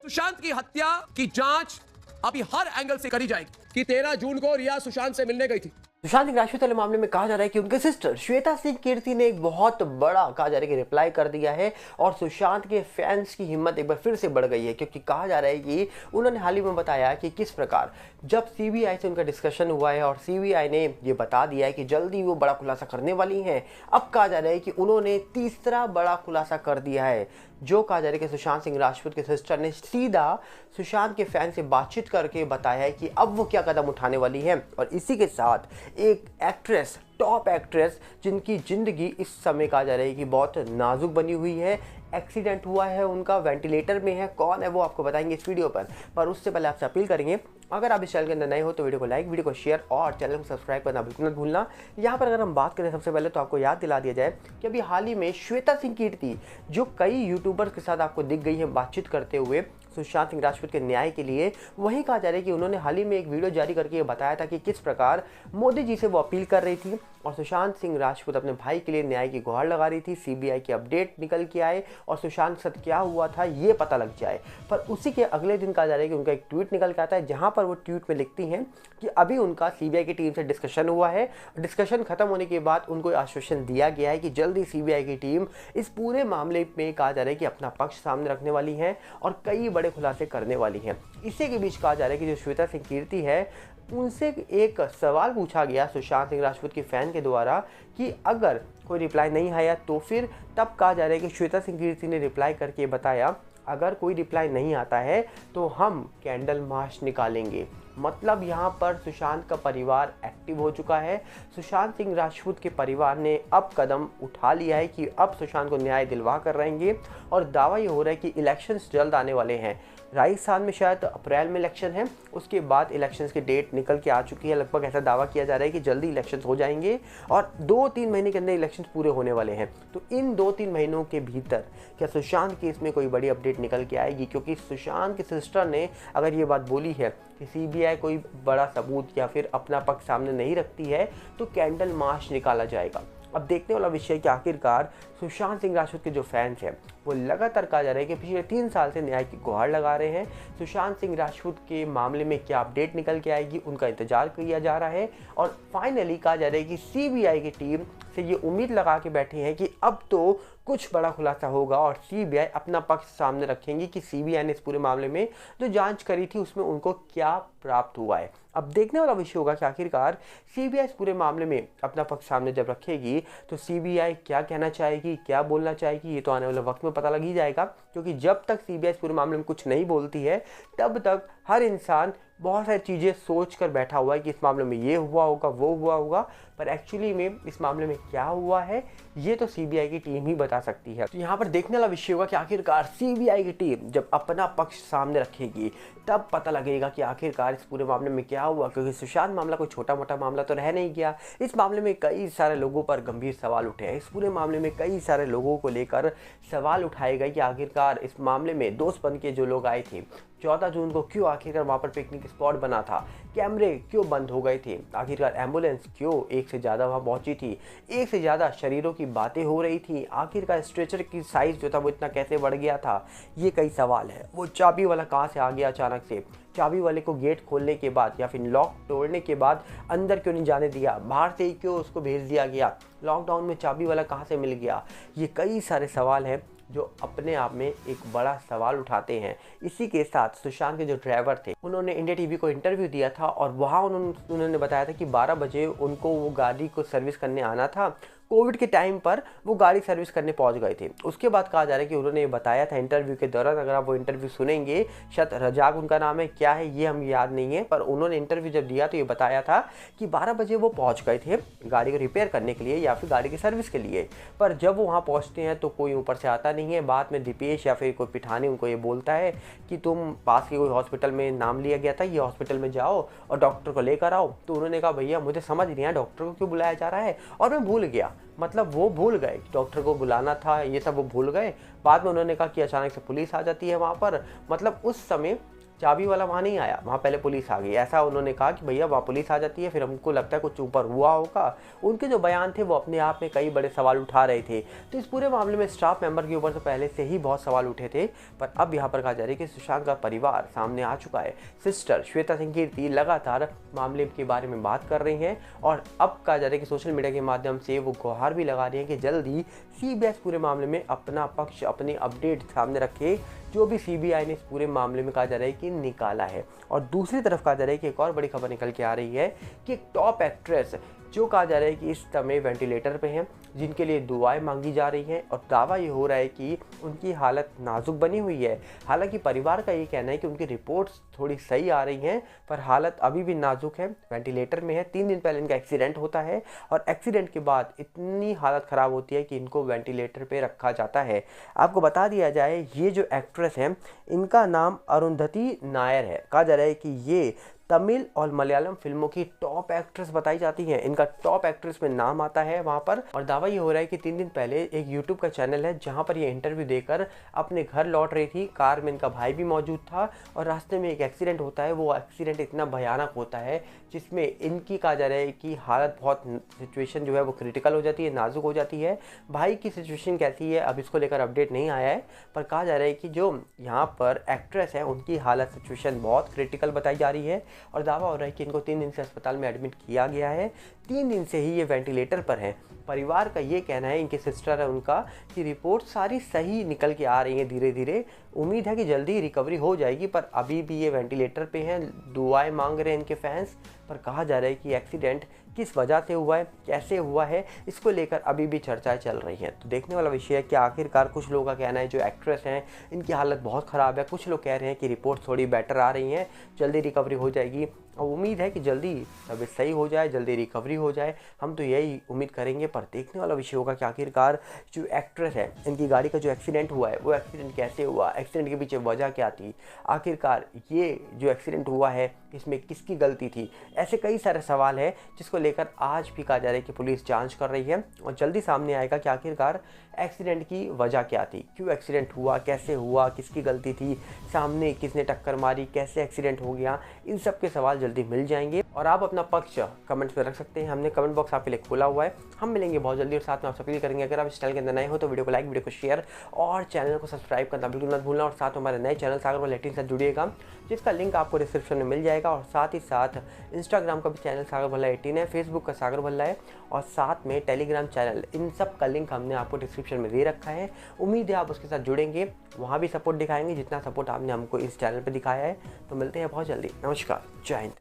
सुशांत की हत्या की जांच अभी हर एंगल से करी जाएगी कि 13 जून को रिया सुशांत से मिलने गई थी। सुशांत सिंह राजपूत वाले मामले में कहा जा रहा है कि उनके सिस्टर श्वेता सिंह कीर्ति ने एक बहुत बड़ा कहा जा रहा है कि रिप्लाई कर दिया है और सुशांत के फैंस की हिम्मत एक बार फिर से बढ़ गई है, क्योंकि कहा जा रहा है कि उन्होंने हाल ही में बताया कि किस प्रकार जब सीबीआई से उनका डिस्कशन हुआ है और सीबीआई ने ये बता दिया है कि जल्दी वो बड़ा खुलासा करने वाली हैं। अब कहा जा रहा है कि उन्होंने तीसरा बड़ा खुलासा कर दिया है, जो कहा जा रहा है कि सुशांत सिंह राजपूत के सिस्टर ने सीधा सुशांत के फैन से बातचीत करके बताया है कि अब वो क्या कदम उठाने वाली है। और इसी के साथ एक एक्ट्रेस, टॉप एक्ट्रेस जिनकी ज़िंदगी इस समय कहा जा रहा है कि बहुत नाजुक बनी हुई है, एक्सीडेंट हुआ है उनका, वेंटिलेटर में है, कौन है वो आपको बताएंगे इस वीडियो पर उससे पहले आपसे अपील करेंगे, अगर आप इस चैनल के अंदर नए हो तो वीडियो को लाइक, वीडियो को शेयर और चैनल को सब्सक्राइब करना बिल्कुल मत भूलना। यहाँ पर अगर हम बात करें सबसे पहले तो आपको याद दिला दिया जाए कि अभी हाल ही में श्वेता सिंह कीर्ति जो कई यूट्यूबर्स के साथ आपको दिख गई है बातचीत करते हुए सुशांत सिंह राजपूत के न्याय के लिए, वहीं कहा जा रहा है कि उन्होंने हाल ही में एक वीडियो जारी करके ये बताया था कि किस प्रकार मोदी जी से वो अपील कर रही थी और सुशांत सिंह राजपूत अपने भाई के लिए न्याय की गुहार लगा रही थी। सीबीआई की अपडेट निकल के आए और सुशांत के साथ क्या हुआ था ये पता लग जाए। पर उसी के अगले दिन कहा जा रहा है कि उनका एक ट्वीट निकल के आता है, जहां पर वो ट्वीट में लिखती हैं कि अभी उनका सीबीआई की टीम से डिस्कशन हुआ है। डिस्कशन खत्म होने के बाद उनको आश्वासन दिया गया है कि जल्दी सीबीआई की टीम इस पूरे मामले में कहा जा रहा है कि अपना पक्ष सामने रखने वाली है और कई बड़े खुलासे करने वाली है। इसी के बीच कहा जा रहा है कि जो श्वेता सिंह कीर्ति है उनसे एक सवाल पूछा गया सुशांत सिंह राजपूत के फैन के द्वारा कि अगर कोई रिप्लाई नहीं आया तो फिर, तब कहा जा रहा है कि श्वेता सिंह कीर्ति ने रिप्लाई करके बताया अगर कोई रिप्लाई नहीं आता है तो हम कैंडल मार्च निकालेंगे। मतलब यहाँ पर सुशांत का परिवार एक्टिव हो चुका है। सुशांत सिंह राजपूत के परिवार ने अब कदम उठा लिया है कि अब सुशांत को न्याय दिलवा कर रहेंगे और दावा ये हो रहा है कि इलेक्शंस जल्द आने वाले हैं। राजस्थान में शायद अप्रैल में इलेक्शन है, उसके बाद इलेक्शंस की डेट निकल के आ चुकी है, लगभग ऐसा दावा किया जा रहा है कि जल्दी इलेक्शंस हो जाएंगे और 2-3 महीने के अंदर इलेक्शंस पूरे होने वाले हैं। तो इन 2-3 महीनों के भीतर क्या सुशांत केस में कोई बड़ी अपडेट निकल के आएगी? क्योंकि सुशांत की सिस्टर ने अगर ये बात बोली है कि सीबीआई कोई बड़ा सबूत या फिर अपना पक्ष सामने नहीं रखती है तो कैंडल मार्च निकाला जाएगा। अब देखने वाला विषय कि आखिरकार सुशांत सिंह राजपूत के जो फैंस हैं वो लगातार कहा जा रहा है कि पिछले 3 साल से न्याय की गुहार लगा रहे हैं। सुशांत सिंह राजपूत के मामले में क्या अपडेट निकल के आएगी उनका इंतजार किया जा रहा है और फाइनली कहा जा रहा है कि सीबीआई की टीम से ये उम्मीद लगा के बैठे हैं कि अब तो कुछ बड़ा खुलासा होगा और सीबीआई अपना पक्ष सामने रखेंगी कि सीबीआई ने इस पूरे मामले में जो जांच करी थी उसमें उनको क्या प्राप्त हुआ है। अब देखने वाला विषय होगा कि आखिरकार सीबीआई इस पूरे मामले में अपना पक्ष सामने जब रखेगी तो सीबीआई क्या कहना चाहेगी, क्या बोलना चाहेगी, ये तो आने वाले वक्त में पता लग ही जाएगा। क्योंकि जब तक सीबीआई इस पूरे मामले में कुछ नहीं बोलती है तब तक हर इंसान बहुत सारी चीज़ें सोच कर बैठा हुआ है कि इस मामले में ये हुआ होगा, वो हुआ होगा, पर एक्चुअली में इस मामले में क्या हुआ है ये तो सीबीआई की टीम ही बता सकती है। तो यहाँ पर देखने वाला विषय होगा कि आखिरकार सीबीआई की टीम जब अपना पक्ष सामने रखेगी तब पता लगेगा कि आखिरकार इस पूरे मामले में क्या हुआ। क्योंकि सुशांत मामला कोई छोटा मोटा मामला तो रह नहीं गया। इस मामले में कई सारे लोगों पर गंभीर सवाल उठे हैं। इस पूरे मामले में कई सारे लोगों को लेकर सवाल उठाए गए कि आखिरकार इस मामले में दोस्त बन के जो लोग आए थे 14 जून को क्यों आखिरकार वहाँ पर पिकनिक स्पॉट बना था, कैमरे क्यों बंद हो गए थे, आखिरकार एम्बुलेंस क्यों एक से ज़्यादा वहाँ पहुँची थी, एक से ज़्यादा शरीरों की बातें हो रही थी, आखिरकार स्ट्रेचर की साइज़ जो था वो इतना कैसे बढ़ गया था, ये कई सवाल है। वो चाबी वाला कहाँ से आ गया अचानक से, चाबी वाले को गेट खोलने के बाद या फिर लॉक तोड़ने के बाद अंदर क्यों नहीं जाने दिया, बाहर से ही क्यों उसको भेज दिया गया, लॉकडाउन में चाबी वाला कहाँ से मिल गया, ये कई सारे सवाल हैं जो अपने आप में एक बड़ा सवाल उठाते हैं। इसी के साथ सुशांत के जो ड्राइवर थे उन्होंने इंडिया टीवी को इंटरव्यू दिया था और वहाँ उन्होंने बताया था कि 12 बजे उनको वो गाड़ी को सर्विस करने आना था। कोविड के टाइम पर वो गाड़ी सर्विस करने पहुंच गए थे। उसके बाद कहा जा रहा है कि उन्होंने बताया था इंटरव्यू के दौरान, अगर आप वो इंटरव्यू सुनेंगे, शायद रजाक उनका नाम है, क्या है ये हम याद नहीं है, पर उन्होंने इंटरव्यू जब दिया तो ये बताया था कि 12 बजे वो पहुंच गए थे गाड़ी को रिपेयर करने के लिए या फिर गाड़ी की सर्विस के लिए। पर जब वो वहाँ पहुँचते हैं तो कोई ऊपर से आता नहीं है। बाद में दीपेश या फिर कोई पिठानी उनको ये बोलता है कि तुम पास के कोई हॉस्पिटल में नाम लिया गया था, ये हॉस्पिटल में जाओ और डॉक्टर को लेकर आओ। तो उन्होंने कहा भैया मुझे समझ नहीं आया डॉक्टर को क्यों बुलाया जा रहा है और मैं भूल गया। मतलब वो भूल गए डॉक्टर को बुलाना था, ये सब वो भूल गए। बाद में उन्होंने कहा कि अचानक से पुलिस आ जाती है वहाँ पर। मतलब उस समय चाबी वाला वहाँ नहीं आया, वहाँ पहले पुलिस आ गई। ऐसा उन्होंने कहा कि भैया वहाँ पुलिस आ जाती है, फिर हमको लगता है कुछ ऊपर हुआ होगा। उनके जो बयान थे वो अपने आप में कई बड़े सवाल उठा रहे थे। तो इस पूरे मामले में स्टाफ मेंबर के ऊपर तो पहले से ही बहुत सवाल उठे थे, पर अब यहाँ पर कहा जा रहा है कि सुशांत का परिवार सामने आ चुका है। सिस्टर श्वेता सिंह कीर्ति लगातार मामले के बारे में बात कर रही हैं और अब कहा जा रहा है कि सोशल मीडिया के माध्यम से वो गुहार भी लगा रही हैं कि जल्दी सीबीआई पूरे मामले में अपना पक्ष, अपने अपडेट सामने रखे, जो भी सीबीआई ने इस पूरे मामले में कहा जा रहा है कि निकाला है। और दूसरी तरफ कहा जा रहा है कि एक और बड़ी खबर निकल के आ रही है कि एक टॉप एक्ट्रेस जो कहा जा रहा है कि इस समय वेंटिलेटर पे हैं, जिनके लिए दुआएं मांगी जा रही हैं और दावा ये हो रहा है कि उनकी हालत नाजुक बनी हुई है। हालांकि परिवार का ये कहना है कि उनकी रिपोर्ट्स थोड़ी सही आ रही हैं, पर हालत अभी भी नाजुक है, वेंटिलेटर में है। 3 दिन पहले इनका एक्सीडेंट होता है और एक्सीडेंट के बाद इतनी हालत ख़राब होती है कि इनको वेंटिलेटर पर रखा जाता है। आपको बता दिया जाए, ये जो एक्ट्रेस हैं इनका नाम अरुंधति नायर है। कहा जा रहा है कि ये तमिल और मलयालम फिल्मों की टॉप एक्ट्रेस बताई जाती हैं। इनका टॉप एक्ट्रेस में नाम आता है वहाँ पर। और दावा ये हो रहा है कि 3 दिन पहले एक यूट्यूब का चैनल है जहाँ पर ये इंटरव्यू देकर अपने घर लौट रही थी। कार में इनका भाई भी मौजूद था और रास्ते में एक एक्सीडेंट होता है। वो एक्सीडेंट इतना भयानक होता है जिसमें इनकी कहा जा रहा है कि हालत बहुत, सिचुएशन जो है वो क्रिटिकल हो जाती है, नाजुक हो जाती है। भाई की सिचुएशन कैसी है अब इसको लेकर अपडेट नहीं आया है, पर कहा जा रहा है कि जो यहाँ पर एक्ट्रेस है उनकी हालत, सिचुएशन बहुत क्रिटिकल बताई जा रही है। और दावा हो रहा है कि इनको 3 दिन से अस्पताल में एडमिट किया गया है। 3 दिन से ही ये वेंटिलेटर पर हैं। परिवार का ये कहना है, इनके सिस्टर है उनका, कि रिपोर्ट सारी सही निकल के आ रही है धीरे धीरे। उम्मीद है कि जल्दी रिकवरी हो जाएगी, पर अभी भी ये वेंटिलेटर पे हैं। दुआएं मांग रहे हैं इनके फैंस। पर कहा जा रहा है कि एक्सीडेंट किस वजह से हुआ है, कैसे हुआ है, इसको लेकर अभी भी चर्चाएं चल रही हैं। तो देखने वाला विषय है कि आखिरकार, कुछ लोगों का कहना है जो एक्ट्रेस हैं इनकी हालत बहुत ख़राब है, कुछ लोग कह रहे हैं कि रिपोर्ट थोड़ी बेटर आ रही हैं, जल्दी रिकवरी हो जाएगी। और उम्मीद है कि जल्दी तबीयत सही हो जाए, जल्दी रिकवरी हो जाए, हम तो यही उम्मीद करेंगे। पर देखने वाला विषय होगा कि आखिरकार जो एक्ट्रेस है, इनकी गाड़ी का जो एक्सीडेंट हुआ है वो एक्सीडेंट कैसे हुआ, एक्सीडेंट के पीछे वजह क्या थी, आखिरकार ये जो एक्सीडेंट हुआ है इसमें किसकी गलती थी। ऐसे कई सारे सवाल हैं जिसको लेकर आज भी कहा जा रहा है कि पुलिस जांच कर रही है और जल्दी सामने आएगा कि आखिरकार एक्सीडेंट की वजह क्या थी, क्यों एक्सीडेंट हुआ, कैसे हुआ, किसकी गलती थी, सामने किसने टक्कर मारी, कैसे एक्सीडेंट हो गया। इन सब के सवाल जल्दी मिल जाएंगे और आप अपना पक्ष कमेंट्स में रख सकते हैं। हमने कमेंट बॉक्स आपके लिए खोला हुआ है। हम मिलेंगे बहुत जल्दी और साथ में आपसे अपील करेंगे, अगर आप इस चैनल के अंदर नए हो तो वीडियो को लाइक, वीडियो को शेयर और चैनल को सब्सक्राइब करना बिल्कुल मत भूलना। और साथ में हमारे नए चैनल सागर भल्ला 18 से जुड़िएगा, जिसका लिंक आपको डिस्क्रिप्शन में मिल जाएगा। और साथ ही साथ इंस्टाग्राम का भी चैनल सागर भल्ला 18 है, फेसबुक का सागर भल्ला है और साथ में टेलीग्राम चैनल, इन सब का लिंक हमने आपको डिस्क्रिप्शन में दे रखा है। उम्मीद है आप उसके साथ जुड़ेंगे, वहाँ भी सपोर्ट दिखाएंगे जितना सपोर्ट आपने हमको इस चैनल पर दिखाया है। तो मिलते हैं बहुत जल्दी। नमस्कार, जय हिंद।